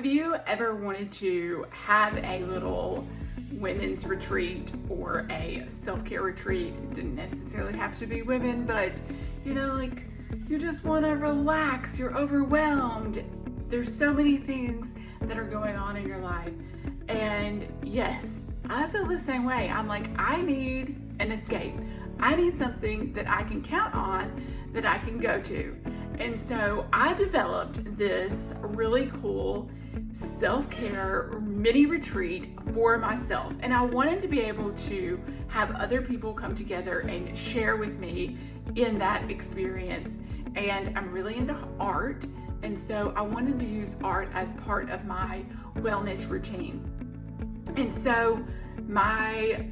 Have you ever wanted to have a little women's retreat or a self-care retreat? It didn't necessarily have to be women, but like you just want to relax, you're overwhelmed. There's so many things that are going on in your life. And yes, I feel the same way. I'm like, I need an escape. I need something that I can count on, that I can go to. And so I developed this really cool self-care mini retreat for myself. And I wanted to be able to have other people come together and share with me in that experience. And I'm really into art. And so I wanted to use art as part of my wellness routine. And so my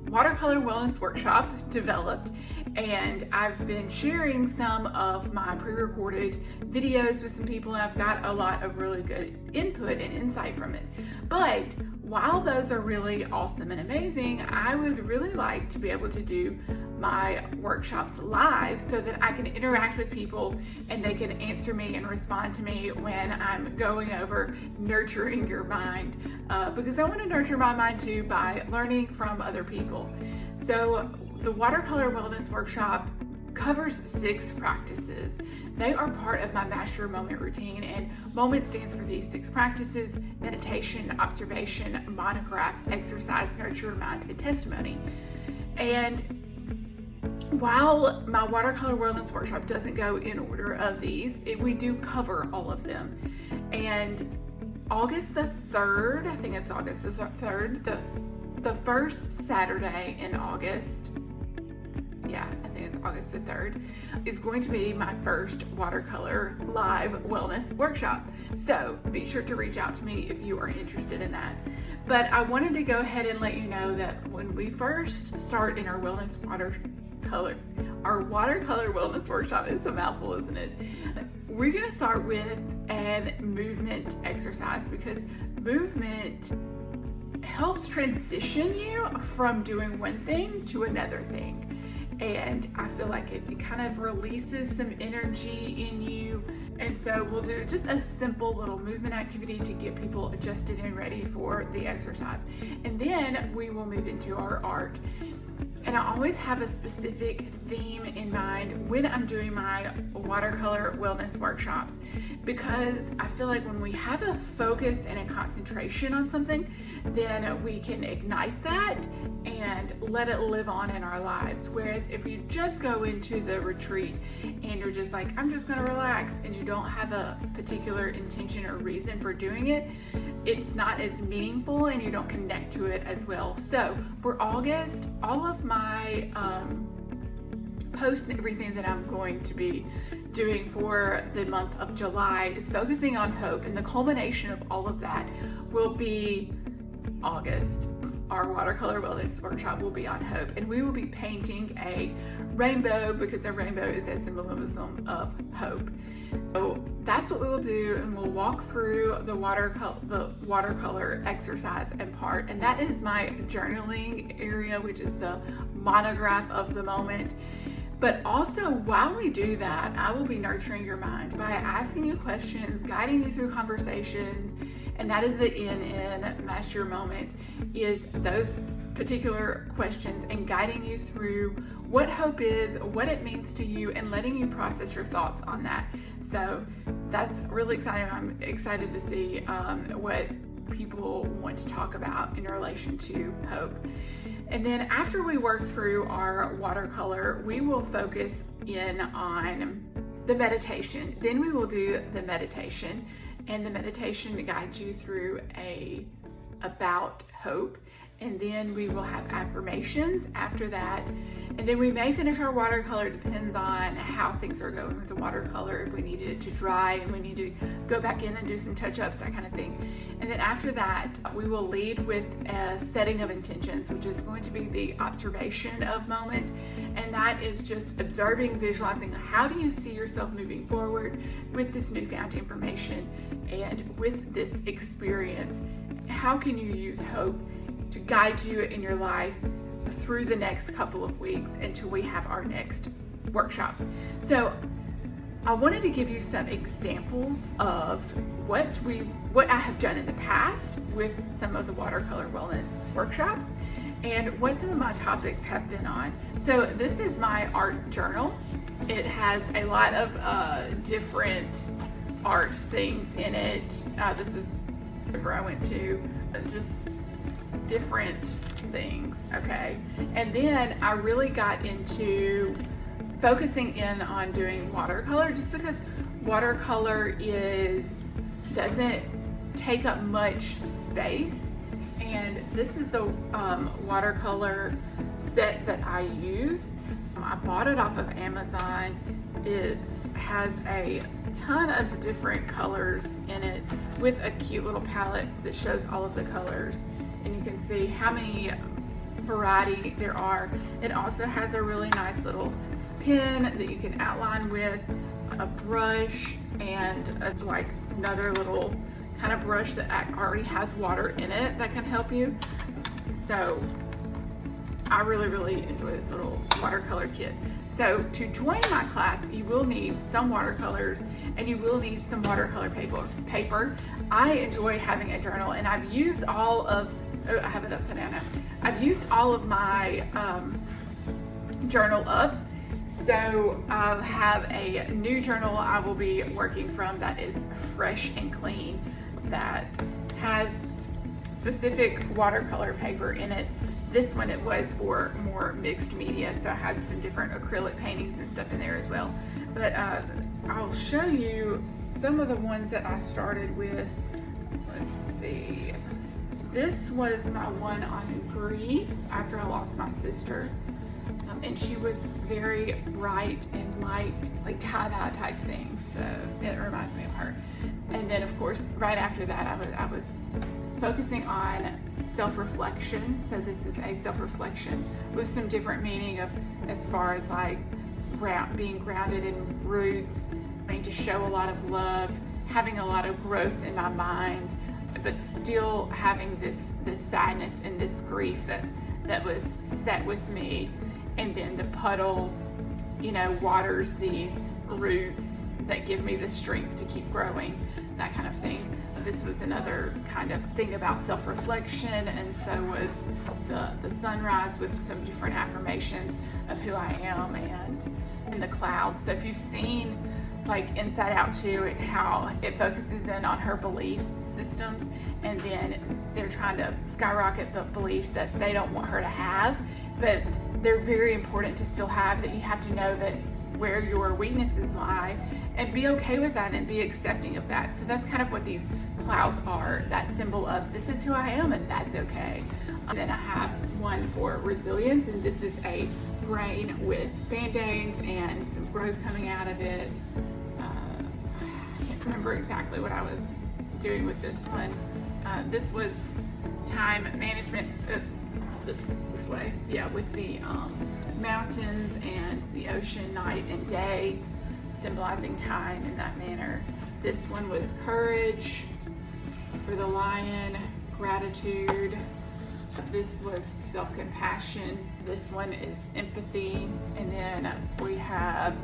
watercolor wellness workshop developed, and I've been sharing some of my pre-recorded videos with some people, and I've got a lot of really good input and insight from it. But while those are really awesome and amazing, I would really like to be able to do my workshops live so that I can interact with people and they can answer me and respond to me when I'm going over nurturing your mind, because I want to nurture my mind too by learning from other people. So the Watercolor Wellness Workshop covers 6 practices. They are part of my Master Your Moment routine, and MOMENT stands for these 6 practices: meditation, observation, monograph, exercise, nurture your mind, and testimony. And while my Watercolor Wellness Workshop doesn't go in order of these, we do cover all of them. And August the 3rd, I think it's August the 3rd, the first Saturday in August, I think it's August the 3rd, is going to be my first watercolor live wellness workshop. So be sure to reach out to me if you are interested in that. But I wanted to go ahead and let you know that when we first start in our watercolor wellness workshop, it's a mouthful, isn't it? We're going to start with a movement exercise, because movement helps transition you from doing one thing to another thing. And I feel like it kind of releases some energy in you. And so we'll do just a simple little movement activity to get people adjusted and ready for the exercise. And then we will move into our art. And I always have a specific theme in mind when I'm doing my watercolor wellness workshops, because I feel like when we have a focus and a concentration on something, then we can ignite that and let it live on in our lives. Whereas if you just go into the retreat and you're just like, I'm just going to relax, and you don't have a particular intention or reason for doing it, it's not as meaningful and you don't connect to it as well. So for August, all of my posts and everything that I'm going to be doing for the month of July is focusing on hope, and the culmination of all of that will be August. Our watercolor wellness workshop will be on hope, and we will be painting a rainbow, because a rainbow is a symbolism of hope. So that's what we will do, and we'll walk through the watercolor exercise and part, and that is my journaling area, which is the monograph of the moment. But also, while we do that, I will be nurturing your mind by asking you questions, guiding you through conversations, and that is the N in Master Your Moment, is those particular questions and guiding you through what hope is, what it means to you, and letting you process your thoughts on that. So that's really exciting. I'm excited to see what people want to talk about in relation to hope. And then after we work through our watercolor, we will focus in on the meditation. Then we will do the meditation, and the meditation guides you through about hope. And then we will have affirmations after that. And then we may finish our watercolor. It depends on how things are going with the watercolor, if we needed it to dry and we need to go back in and do some touch-ups, that kind of thing. And then after that, we will lead with a setting of intentions, which is going to be the observation of moment. And that is just observing, visualizing, how do you see yourself moving forward with this newfound information and with this experience? How can you use hope to guide you in your life through the next couple of weeks until we have our next workshop? So I wanted to give you some examples of what I have done in the past with some of the watercolor wellness workshops and what some of my topics have been on. So this is my art journal. It has a lot of different art things in it. This is where I went to, just different things, okay? And then I really got into focusing in on doing watercolor, just because watercolor doesn't take up much space. And this is the watercolor set that I use. I bought it off of Amazon. It has a ton of different colors in it with a cute little palette that shows all of the colors, and you can see how many variety there are. It also has a really nice little pen that you can outline with, a brush, and like another little kind of brush that already has water in it that can help you. So I really enjoy this little watercolor kit. So to join my class, you will need some watercolors and you will need some watercolor paper. I enjoy having a journal, and I've used all of, oh, I have it upside down now. I've used all of my journal up. So I have a new journal I will be working from that is fresh and clean, that has specific watercolor paper in it. This one, it was for more mixed media, so I had some different acrylic paintings and stuff in there as well. But I'll show you some of the ones that I started with. Let's see. This was my one on grief after I lost my sister. And she was very bright and light, like tie-dye type things, so it reminds me of her. And then of course, right after that, I was focusing on self-reflection. So this is a self-reflection with some different meaning of, as far as like being grounded in roots, wanting to show a lot of love, having a lot of growth in my mind, but still having this sadness and this grief that was set with me. And then the puddle, you know, waters these roots that give me the strength to keep growing, that kind of thing. This was another kind of thing about self-reflection, and so was the sunrise with some different affirmations of who I am, and the clouds. So if you've seen like Inside Out 2, how it focuses in on her belief systems, and then they're trying to skyrocket the beliefs that they don't want her to have, but they're very important to still have, that you have to know that where your weaknesses lie and be okay with that and be accepting of that. So that's kind of what these clouds are, that symbol of this is who I am and that's okay. And then I have one for resilience, and this is a brain with band-aids and some growth coming out of it. I can't remember exactly what I was doing with this one. This was time management. It's this way, yeah, with the mountains and the ocean, night and day, symbolizing time in that manner. This one was courage for the lion, gratitude. This was self-compassion. This one is empathy. And then we have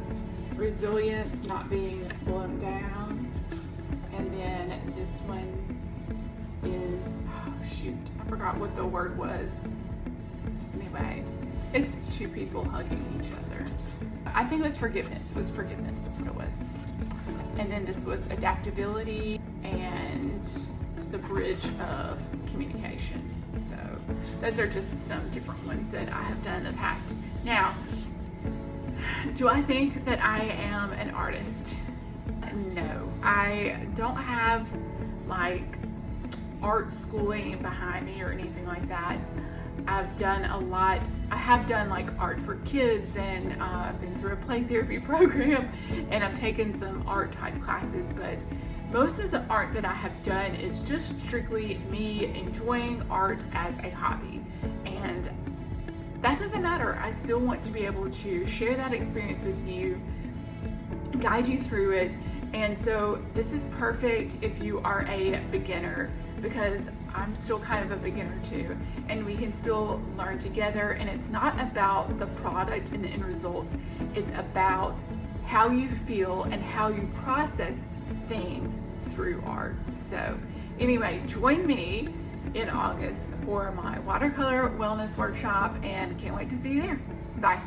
resilience, not being blown down. And then this one is, oh shoot, I forgot what the word was. Anyway, it's two people hugging each other. I think it was forgiveness. It was forgiveness, that's what it was. And then this was adaptability and the bridge of communication. So those are just some different ones that I have done in the past. Now, do I think that I am an artist? No, I don't have like art schooling behind me or anything like that. I've done a lot. I have done like art for kids, and I've been through a play therapy program, and I've taken some art type classes, but most of the art that I have done is just strictly me enjoying art as a hobby. And that doesn't matter. I still want to be able to share that experience with you, guide you through it. And so this is perfect if you are a beginner, because I'm still kind of a beginner too, and we can still learn together. And it's not about the product and the end result, it's about how you feel and how you process things through art. So anyway, join me in August for my watercolor wellness workshop, and can't wait to see you there. Bye.